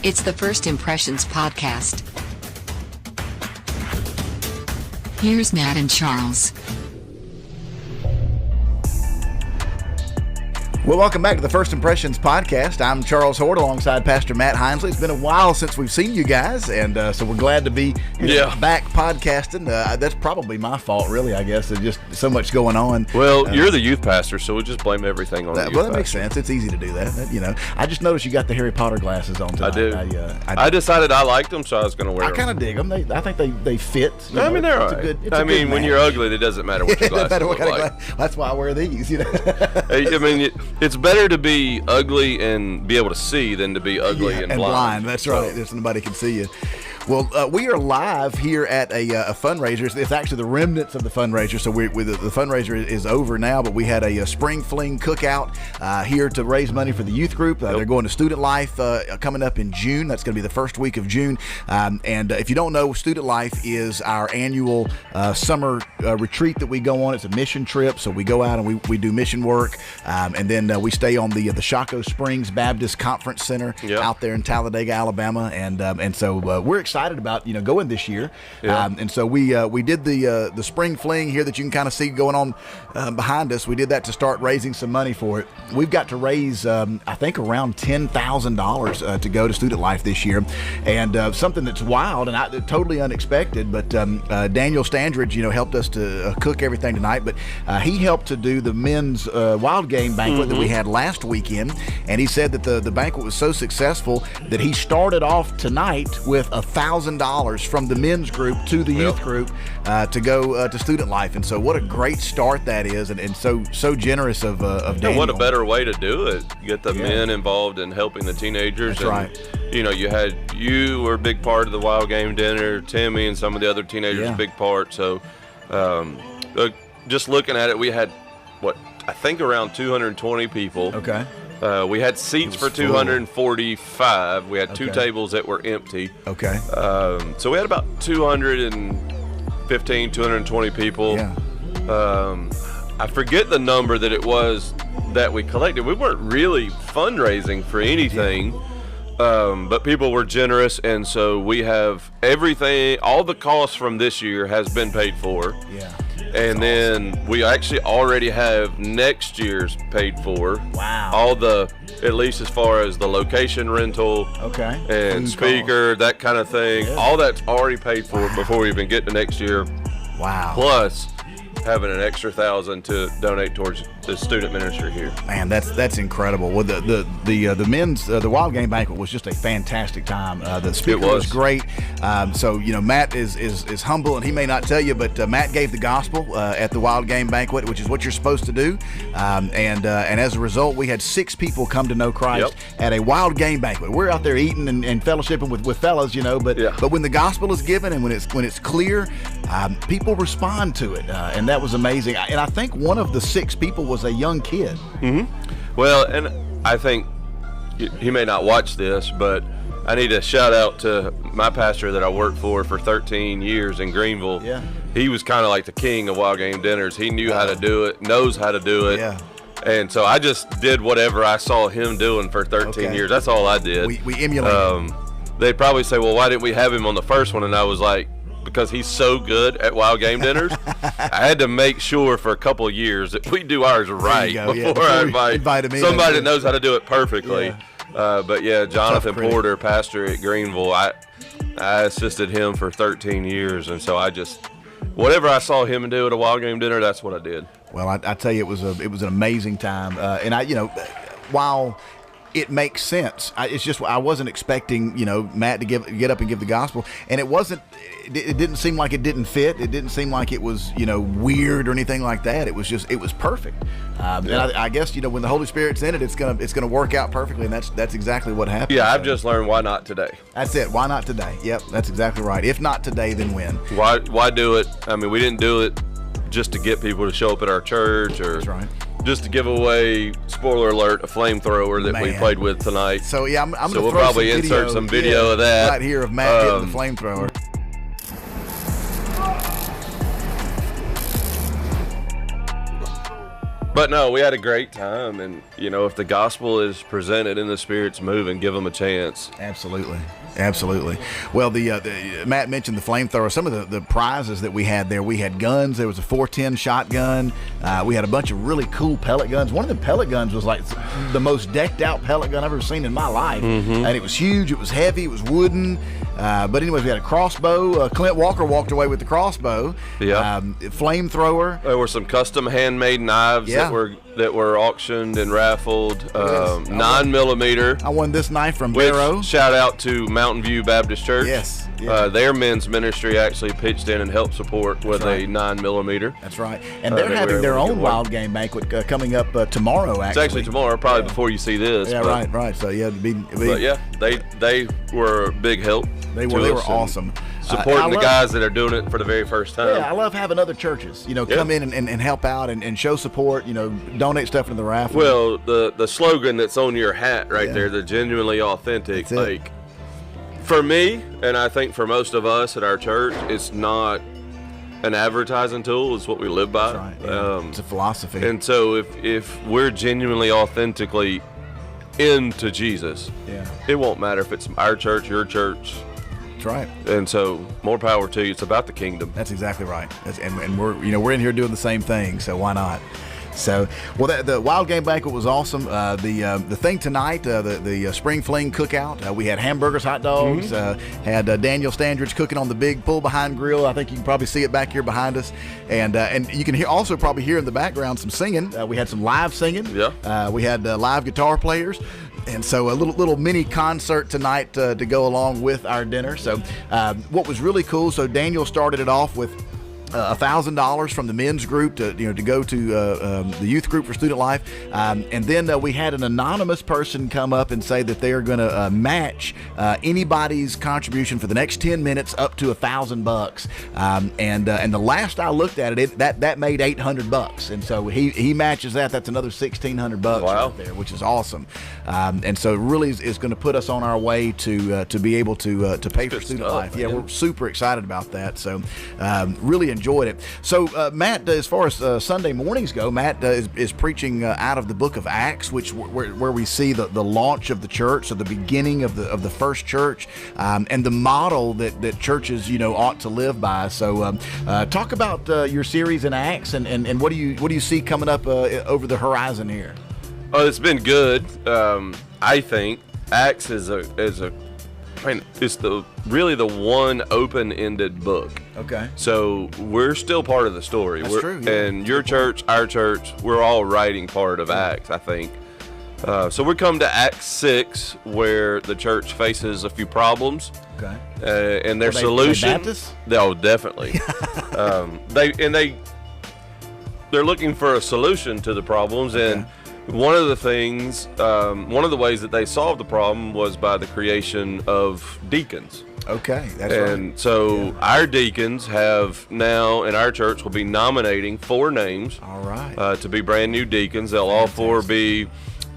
It's the First Impressions podcast. Here's Matt and Charles. Well, welcome back to the First Impressions podcast. I'm Charles Horde alongside Pastor Matt Hinesley. It's been a while since we've seen you guys, and so we're glad to be back podcasting. That's probably my fault, really, I guess. There's just so much going on. Well, you're the youth pastor, so we'll just blame everything on the youth Well, that makes sense. It's easy to do that. I just noticed you got the Harry Potter glasses on tonight. I do. I decided I liked them, so I was going to wear them. I kind of dig them. I think they fit. I mean, they're all right. When you're ugly, it doesn't matter what your glasses look like. That's why I wear these. I mean, it's better to be ugly and be able to see than to be ugly and blind. That's right. There's nobody can see you. Well, we are live here at a fundraiser. It's actually the remnants of the fundraiser. So the fundraiser is over now, but we had a spring fling cookout here to raise money for the youth group. They're going to Student Life coming up in June. That's going to be the first week of June. And if you don't know, Student Life is our annual summer retreat that we go on. It's a mission trip. So we go out and we do mission work. And then we stay on the Shaco Springs Baptist Conference Center out there in Talladega, Alabama. And so we're excited about going this year, and so we did the spring fling here that you can kind of see going on behind us. We did that to start raising some money for it. We've got to raise I think around $10,000 to go to Student Life this year, and something that's wild and totally unexpected. But Daniel Standridge helped us to cook everything tonight, but he helped to do the men's wild game banquet that we had last weekend, and he said that the banquet was so successful that he started off tonight with $1,000 from the men's group to the youth group to go to Student Life. And so what a great start that is, and so generous of Daniel. What a better way to do it. Get the men involved in helping the teenagers. That's right. You were a big part of the wild game dinner, Timmy and some of the other teenagers a big part. So just looking at it, we had I think around 220 people. Okay. We had seats for 245. We had two tables that were empty. Okay. So we had about 215, 220 people. Yeah. I forget the number that it was that we collected. We weren't really fundraising for anything, but people were generous, and so we have everything. All the costs from this year has been paid for. Yeah. And then we actually already have next year's paid for. Wow. At least as far as the location rental. Okay. And speaker, that kind of thing. Yeah. All that's already paid for before we even get to next year. Wow. Plus having an extra $1,000 to donate towards the student ministry here. Man, that's incredible. Well, the men's the wild game banquet was just a fantastic time. The speaker was great. So Matt is humble, and he may not tell you, but Matt gave the gospel at the wild game banquet, which is what you're supposed to do. And as a result, we had 6 people come to know Christ at a wild game banquet. We're out there eating and fellowshipping with fellas, but when the gospel is given and when it's clear, people respond to it, and that was amazing. And I think one of the 6 people was a young kid. Mm-hmm. Well, and I think he may not watch this, but I need to shout out to my pastor that I worked for 13 years in Greenville. Yeah. He was kind of like the king of wild game dinners. He knew how to do it, knows how to do it. Yeah. And so I just did whatever I saw him doing for 13 years. That's all I did. We emulated. They'd probably say, well, why didn't we have him on the first one? And I was like, because he's so good at wild game dinners, I had to make sure for a couple of years that we do ours right before I invite somebody that knows how to do it perfectly. Yeah. Jonathan Porter, pastor at Greenville, I assisted him for 13 years, and so whatever I saw him do at a wild game dinner, that's what I did. Well, I tell you, it was an amazing time, and while it makes sense. I wasn't expecting, Matt to get up and give the gospel, and it didn't seem like it didn't fit. It didn't seem like it was, weird or anything like that. It was perfect. And I guess, when the Holy Spirit's in it, it's gonna work out perfectly, and that's exactly what happened. Yeah, I've just learned why not today. That's it. Why not today? Yep, that's exactly right. If not today, then when? Why do it? I mean, we didn't do it just to get people to show up at our church, or that's right. Just to give away, spoiler alert, a flamethrower that we played with tonight. So I'm going to we'll probably insert some video of that right here of Matt hitting the flamethrower. But But no, we had a great time, and if the gospel is presented and the Spirit's moving, give them a chance. Absolutely. Well, the Matt mentioned the flamethrower. Some of the prizes that we had there, we had guns. There was a 410 shotgun. We had a bunch of really cool pellet guns. One of the pellet guns was like the most decked out pellet gun I've ever seen in my life. And it was huge. It was heavy. It was wooden. But anyways, we had a crossbow. Clint Walker walked away with the crossbow. Yeah. Flamethrower. There were some custom handmade knives that were auctioned and raffled. 9mm. I won this knife from Barrow. Shout out to Mountain View Baptist Church. Yes. Their men's ministry actually pitched in and helped support with a 9mm. That's right. And they're having their own wild game banquet coming up tomorrow. Actually, it's actually tomorrow, probably before you see this. Yeah, right. So but yeah, they were a big help. They were awesome. Supporting the guys that are doing it for the very first time. Yeah, I love having other churches, come in and help out and show support, donate stuff into the raffle. Well, the slogan that's on your hat right there, the genuinely authentic, like, for me, and I think for most of us at our church, it's not an advertising tool. It's what we live by. That's right. Yeah. It's a philosophy. And so if we're genuinely, authentically into Jesus, it won't matter if it's our church, your church. That's right. And so more power to you. It's about the kingdom. That's exactly right. And we're in here doing the same thing, so why not? So, well, the Wild Game Banquet was awesome. The thing tonight, the Spring Fling Cookout, we had hamburgers, hot dogs, had Daniel Standridge cooking on the big pull-behind grill. I think you can probably see it back here behind us. And you can also probably hear in the background some singing. We had some live singing. Yeah. We had live guitar players. And so a little mini concert tonight to go along with our dinner. So what was really cool, so Daniel started it off with $1,000 from the men's group to go to the youth group for Student Life, and then we had an anonymous person come up and say that they are going to match anybody's contribution for the next 10 minutes up to $1,000. And the last I looked at it, that made $800, and so he matches that. That's another $1,600 right there, which is awesome. And so it really is going to put us on our way to be able to pay for Student Life. Yeah, we're super excited about that. So really enjoyed it. So Matt, as far as Sunday mornings go, Matt is preaching out of the book of Acts, where we see the launch of the church, so the beginning of the first church, and the model that churches ought to live by. So talk about your series in Acts and what do you see coming up over the horizon here? Oh, it's been good. I think Acts is it's really the one open-ended book. Okay. So we're still part of the story. That's true. Yeah. And your church, our church, we're all writing part of Acts, I think. So we come to Acts 6, where the church faces a few problems. Okay. And their solution. Are they Baptists? Oh, definitely. They're looking for a solution to the problems, and one of the things, one of the ways that they solved the problem was by the creation of deacons. Okay, that's right. And so our deacons have now, in our church, will be nominating 4 names. All right. To be brand new deacons. They'll all 4 be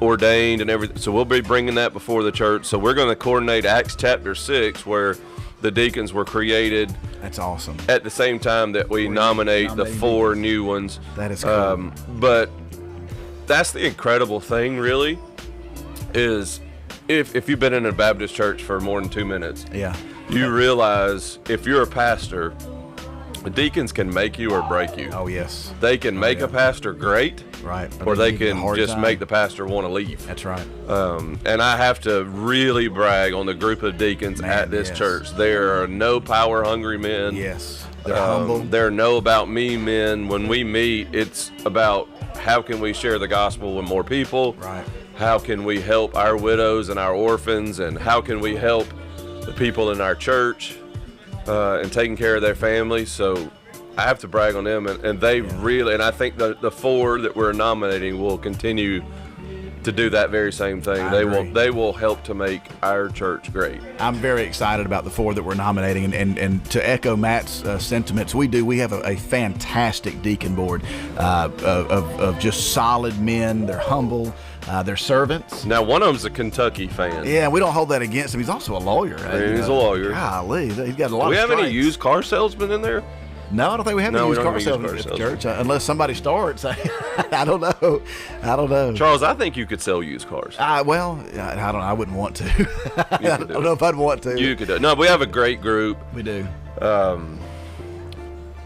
ordained and everything. So we'll be bringing that before the church. So we're going to coordinate Acts chapter 6, where the deacons were created. That's awesome. At the same time that we nominate the 4 new ones. That is cool. But that's the incredible thing, really, is if you've been in a Baptist church for more than 2 minutes, you realize if you're a pastor, the deacons can make you or break you. Oh, yes. They can make a pastor great, right, or they can just make the pastor want to leave. That's right. And I have to really brag on the group of deacons at this church. There are no power-hungry men. Yes. They're humble. There are no about-me men. When we meet, it's about how can we share the gospel with more people? Right. How can we help our widows and our orphans? And how can we help the people in our church and taking care of their families? So I have to brag on them. And they really, and I think the 4 that we're nominating will continue to do that very same thing. They will help to make our church great. I'm very excited about the 4 that we're nominating, and to echo Matt's sentiments, we have a fantastic deacon board of just solid men. They're humble. They're servants. Now, one of them's a Kentucky fan. Yeah, we don't hold that against him. He's also a lawyer. He's a lawyer. Golly, he's got a lot. Do we of have any stripes. used car salesmen in there? No, I don't think we have No, any we used don't car have a used salesman car at the salesman. church, unless somebody starts. I don't know. Charles, I think you could sell used cars. Well, I don't know. I wouldn't want to. I could do don't know if I'd want to. You could do it. No, we have a great group. We do.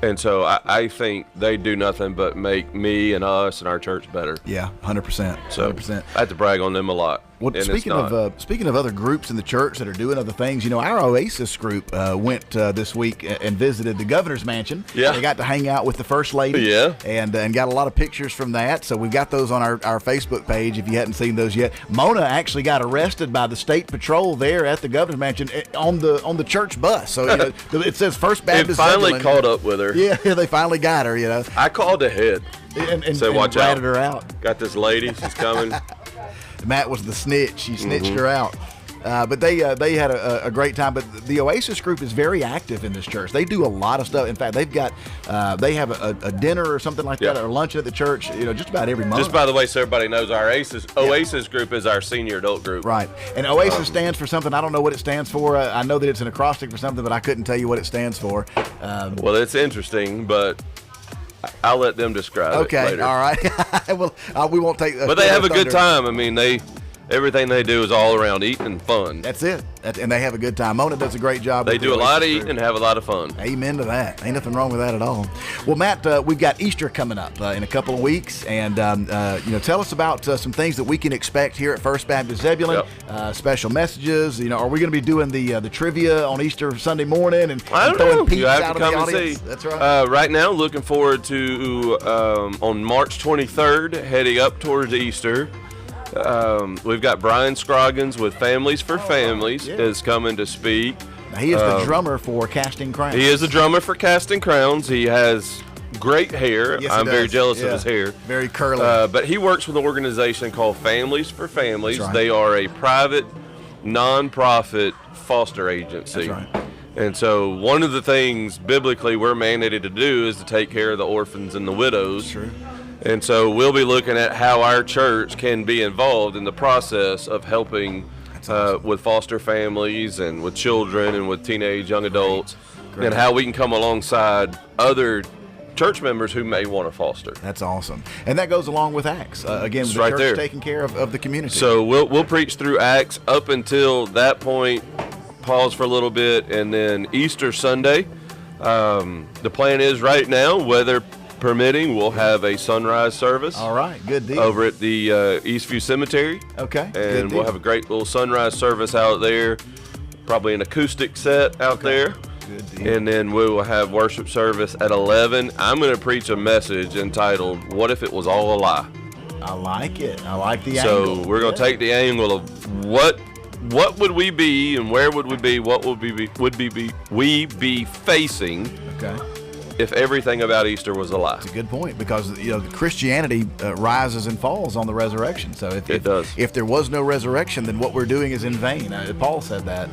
And so I think they do nothing but make me and us and our church better. Yeah, 100%. So 100%. I have to brag on them a lot. Well, and speaking of other groups in the church that are doing other things, our Oasis group went this week and visited the governor's mansion. Yeah. They got to hang out with the first lady. Yeah. And got a lot of pictures from that. So we've got those on our Facebook page if you hadn't seen those yet. Mona actually got arrested by the state patrol there at the governor's mansion on the church bus. So it says First it Baptist. finally Zebulon. caught up with her. Yeah, they finally got her. I called ahead. And So watch ratted out. her out. Got this lady. She's coming. Matt was the snitch. He snitched her out. But they had a great time. But the Oasis group is very active in this church. They do a lot of stuff. In fact, they've got they have a dinner or something like that, Yeah. or luncheon at the church. Just about every month. Just by the way, so everybody knows, our Oasis group is our senior adult group. Right. And Oasis stands for something. I don't know what it stands for. I know that it's an acrostic for something, but I couldn't tell you what it stands for. Well, it's interesting, but I'll let them describe it Okay. later. All right. Well, we won't take. But they have a good time. I mean, everything they do is all around eating and fun. That's it. And they have a good time. Mona does a great job. They with the do a lot of Oasis eating group. and have a lot of fun. Amen to that. Ain't nothing wrong with that at all. Well, Matt, we've got Easter coming up in a couple of weeks, and tell us about some things that we can expect here at First Baptist Zebulon. Yep. Special messages. Are we going to be doing the trivia on Easter Sunday morning and I don't throwing know. peeps You have out to of the come and audience? see. That's right. Right now, looking forward to on March 23rd, heading up towards Easter. We've got Brian Scroggins with Families for Families is coming to speak. Now, he is the drummer for Casting Crowns. He is the drummer for Casting Crowns. He has great hair. Yes, he I'm very does. jealous Yeah. of his hair. Very curly. But he works with an organization called Families for Families. That's right. They are a private, non-profit foster agency. That's right. And so one of the things biblically we're mandated to do is to take care of the orphans and the widows. True. And so we'll be looking at how our church can be involved in the process of helping with foster families and with children and with teenage young adults, and how we can come alongside other church members who may want to foster. That's awesome. And that goes along with Acts. Again, It's the right church there. taking care of the community. So we'll preach through Acts up until that point, pause for a little bit, and then Easter Sunday. The plan is right now, weather permitting, we'll have a sunrise service. All right. Good deal. Over at the Eastview Cemetery. Okay. Good And deal. we'll have a great little sunrise service out there, probably an acoustic set out there. Good deal. And then we will have worship service at 11. I'm going to preach a message entitled, "What If It Was All a Lie?" I like it. I like the So angle. we're going to take the angle of what would we be and where would we be, what would we be facing Okay. if everything about Easter was a lie. It's a good point, because Christianity rises and falls on the resurrection. So It does. If there was no resurrection, then what we're doing is in vain. Paul said that.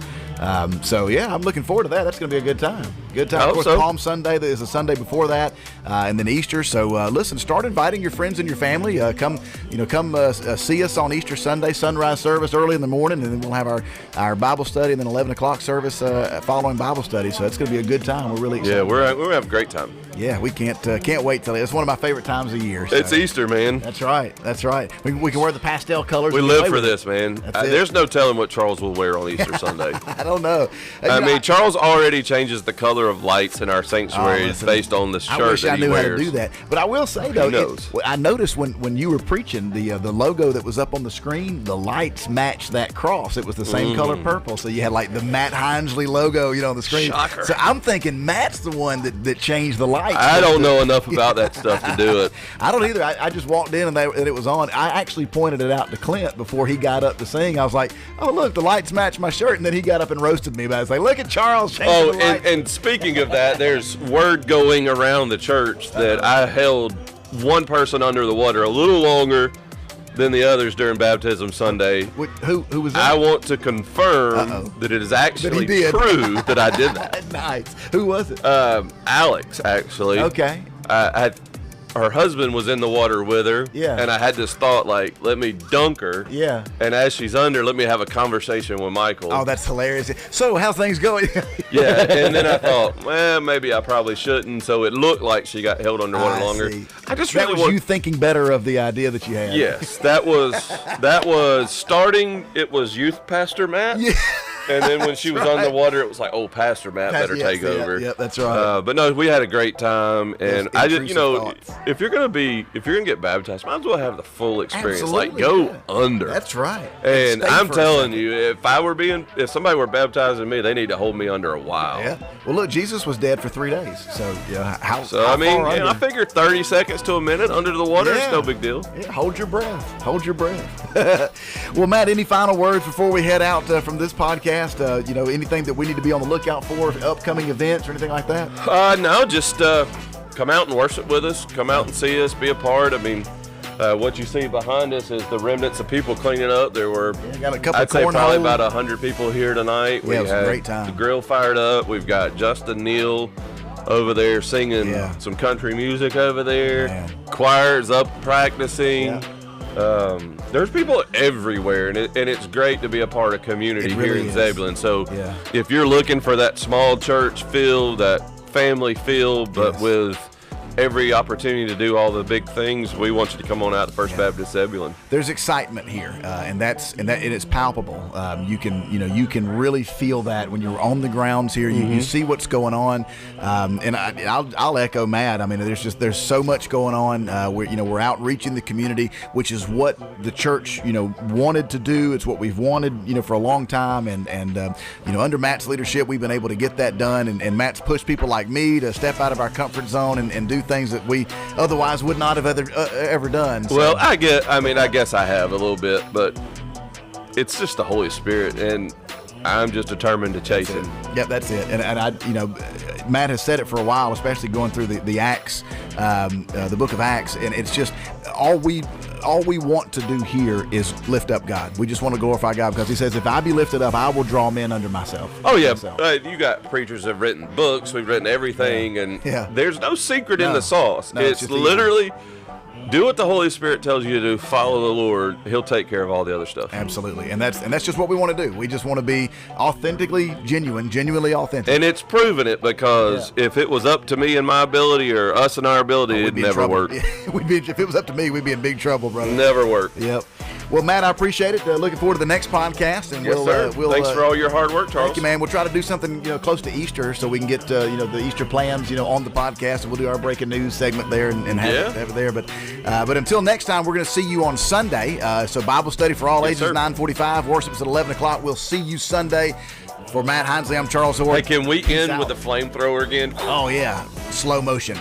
So yeah, I'm looking forward to that. That's going to be a good time. Good time. I Of hope course, so. Palm Sunday is the Sunday before that, and then Easter. So listen, start inviting your friends and your family. Come see us on Easter Sunday, sunrise service early in the morning, and then we'll have our Bible study, and then 11 o'clock service following Bible study. So it's going to be a good time. We're really excited. Yeah, we're going to have a great time. Yeah, we can't wait till it's one of my favorite times of year. So. It's Easter, man. That's right. That's right. We can wear the pastel colors. We and live play for with this, it. man. That's it. There's no telling what Charles will wear on Easter Sunday. I don't know. I mean, Charles already changes the color of lights in our sanctuary listen, based on the shirt I wish that I he knew wears. how to do that. But I will say though, knows? I noticed when you were preaching the logo that was up on the screen, the lights matched that cross. It was the same color purple, so you had like the Matt Hinsley logo, on the screen. Shocker. So I'm thinking Matt's the one that changed the lights. I don't know enough about that stuff to do it. I don't either. I just walked in and it was on. I actually pointed it out to Clint before he got up to sing. I was like, "Oh, look, the lights match my shirt." And then he got up and roasted me about it. I was like, "Look at Charles changing Oh, the lights." and speaking of that, there's word going around the church that I held one person under the water a little longer than the others during Baptism Sunday. Who was that? I want to confirm that it is actually did. true that I did that. Nice. Who was it? Alex, actually. Okay. her husband was in the water with her. Yeah. And I had this thought, like, let me dunk her. Yeah. And as she's under, let me have a conversation with Michael. Oh, that's hilarious. So, how's things going? Yeah. And then I thought, well, maybe I probably shouldn't. So it looked like she got held underwater longer. See. I just that really was want. you thinking better of the idea that you had. Yes, that was starting. It was youth pastor Matt. Yeah. And then when she was on the right. water, it was like, oh, Pastor Matt better take over. Yeah, that's right. But no, we had a great time, and Those I just, intrusive thoughts. if you're gonna get baptized, might as well have the full experience. Absolutely, Like, go yeah. under. That's right. And Stay I'm for a telling second. you, if somebody were baptizing me, they need to hold me under a while. Yeah. Well, look, Jesus was dead for 3 days. So, yeah, how So how I mean, far I under? figure 30 seconds to a minute under the water is Yeah. no big deal. Yeah, hold your breath. Hold your breath. Well, Matt, any final words before we head out from this podcast? Anything that we need to be on the lookout for upcoming events or anything like that? No, just come out and worship with us. Come out and see us. Be a part. I mean, what you see behind us is the remnants of people cleaning up. There were, got a couple I'd say, probably cornhole. about 100 people here tonight. Yeah, it was a great time. The grill fired up. We've got Justin Neal over there singing Yeah. some country music over there. Man. Choir's up practicing. Yeah. There's people everywhere, and it's great to be a part of community It really here in is. Zebulon. So Yeah. if you're looking for that small church feel, that family feel, but Yes. with every opportunity to do all the big things, we want you to come on out to First Baptist Zebulon. There's excitement here, and it's palpable. You can really feel that when you're on the grounds here. You see what's going on, and I'll echo Matt. I mean, there's so much going on. We're outreaching the community, which is what the church wanted to do. It's what we've wanted for a long time, and under Matt's leadership, we've been able to get that done. And Matt's pushed people like me to step out of our comfort zone and do things that we otherwise would not have ever done. So. Well, I guess I have a little bit, but it's just the Holy Spirit, and I'm just determined to chase Him. Yep, that's it. And I, Matt has said it for a while, especially going through the Acts, the book of Acts, and it's just all we want to do here is lift up God. We just want to glorify God because He says, "If I be lifted up, I will draw men unto myself." Oh yeah, So, you got preachers that have written books. We've written everything, and Yeah. there's no secret in No. the sauce. No, it's It's just easy. literally do what the Holy Spirit tells you to do. Follow the Lord; He'll take care of all the other stuff. absolutely, and that's just what we want to do. We just want to be authentically genuine, genuinely authentic. And it's proven it because if it was up to me and my ability, or us and our ability, We'd it'd be in never trouble. work. If it was up to me, we'd be in big trouble, brother. Never work. Yep. Well, Matt, I appreciate it. Looking forward to the next podcast, and Yes, sir. we'll Thanks for all your hard work, Charles. Thank you, man. We'll try to do something, close to Easter, so we can get, the Easter plans, on the podcast, and we'll do our breaking news segment there and have it there. But until next time, we're going to see you on Sunday. So Bible study for all ages, sir. 9:45. Worship's at 11 o'clock. We'll see you Sunday. For Matt Hinsley, I'm Charles Orr. Hey, can we Peace end out. with the flamethrower again? Oh yeah, slow motion.